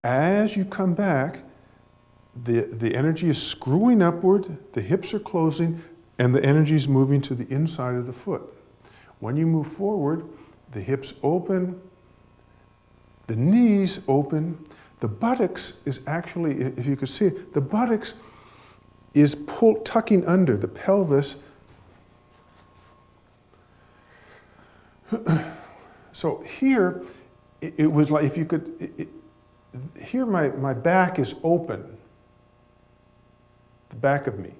As you come back, the energy is screwing upward, the hips are closing, and the energy is moving to the inside of the foot. When you move forward, the hips open, the knees open, the buttocks is actually, if you could see it, the buttocks is tucking under the pelvis. So here, it was like, if you could, here my back is open, the back of me.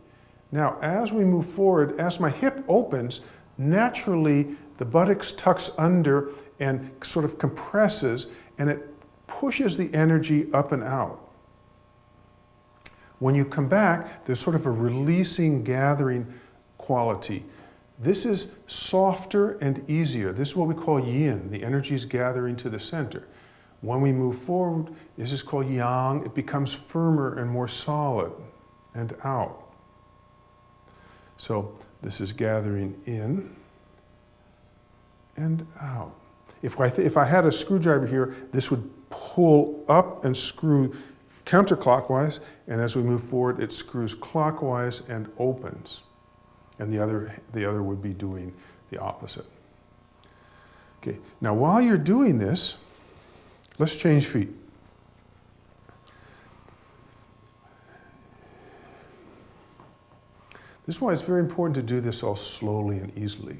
Now, as we move forward, as my hip opens, naturally the buttocks tucks under and sort of compresses, and it pushes the energy up and out. When you come back, there's sort of a releasing, gathering quality. This is softer and easier. This is what we call yin. The energy is gathering to the center. When we move forward, this is called yang. It becomes firmer and more solid and out. So this is gathering in and out. If I had a screwdriver here, this would pull up and screw counterclockwise, and as we move forward, it screws clockwise and opens. And the other would be doing the opposite. Okay, now while you're doing this, let's change feet. This is why it's very important to do this all slowly and easily.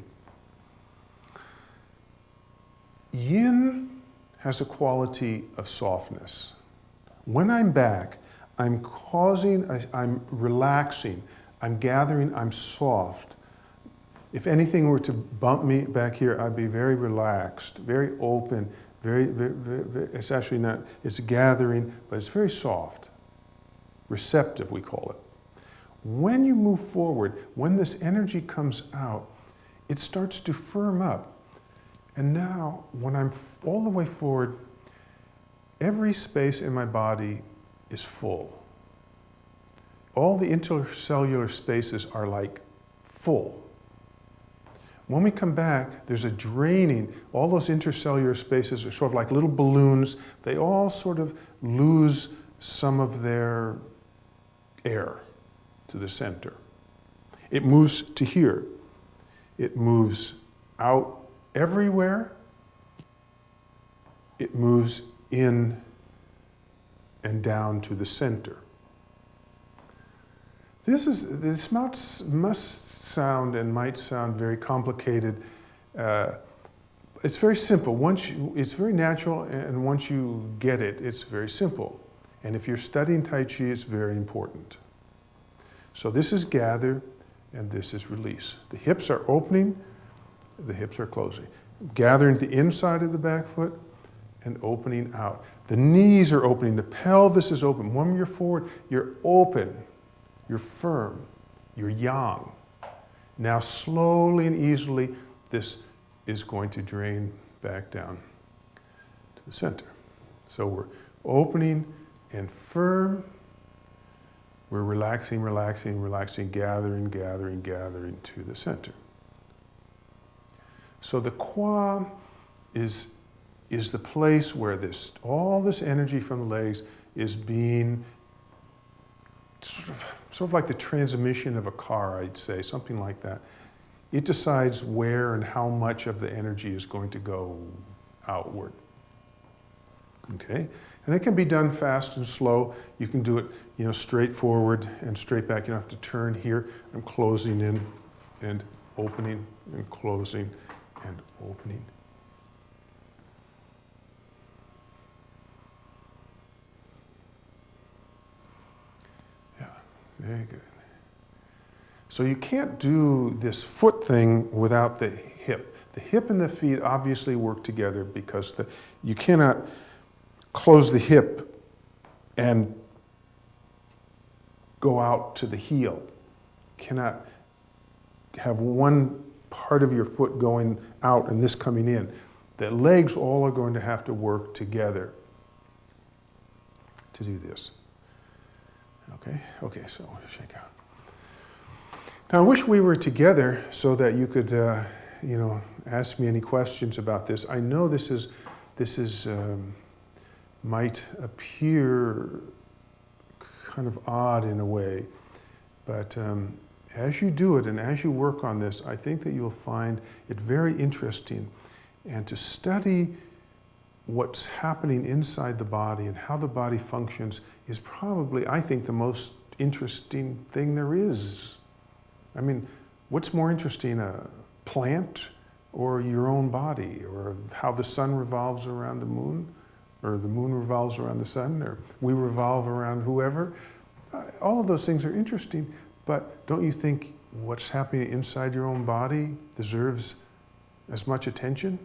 Yin has a quality of softness. When I'm back, I'm relaxing, I'm gathering, I'm soft. If anything were to bump me back here, I'd be very relaxed, very open, very, it's actually not, it's gathering, but it's very soft. Receptive, we call it. When you move forward, when this energy comes out, it starts to firm up. And now, when I'm all the way forward, every space in my body is full. All the intercellular spaces are like full. When we come back, there's a draining. All those intercellular spaces are sort of like little balloons. They all sort of lose some of their air to the center. It moves to here. It moves out everywhere. It moves in and down to the center. This must sound and might sound very complicated. It's very simple. It's very natural, and once you get it, it's very simple. And if you're studying Tai Chi, it's very important. So this is gather, and this is release. The hips are opening, the hips are closing. Gathering the inside of the back foot and opening out. The knees are opening, the pelvis is open. When you're forward, you're open, you're firm, you're yang. Now slowly and easily, this is going to drain back down to the center. So we're opening and firm. We're relaxing, relaxing, relaxing, gathering, gathering, gathering to the center. So the qua is the place where all this energy from the legs is being sort of like the transmission of a car, I'd say, something like that. It decides where and how much of the energy is going to go outward. Okay? And it can be done fast and slow. You can do it, straight forward and straight back. You don't have to turn here. I'm closing in and opening and closing and opening. Yeah, very good. So you can't do this foot thing without the hip. The hip and the feet obviously work together because you cannot close the hip and go out to the heel. You cannot have one part of your foot going out and this coming in. The legs all are going to have to work together to do this. Okay, so shake out. Now I wish we were together so that you could, ask me any questions about this. I know this is might appear kind of odd in a way. But as you do it and as you work on this, I think that you'll find it very interesting. And to study what's happening inside the body and how the body functions is probably, I think, the most interesting thing there is. I mean, what's more interesting, a plant or your own body, or how the sun revolves around the moon, or the moon revolves around the sun, or we revolve around whoever? All of those things are interesting, but don't you think what's happening inside your own body deserves as much attention?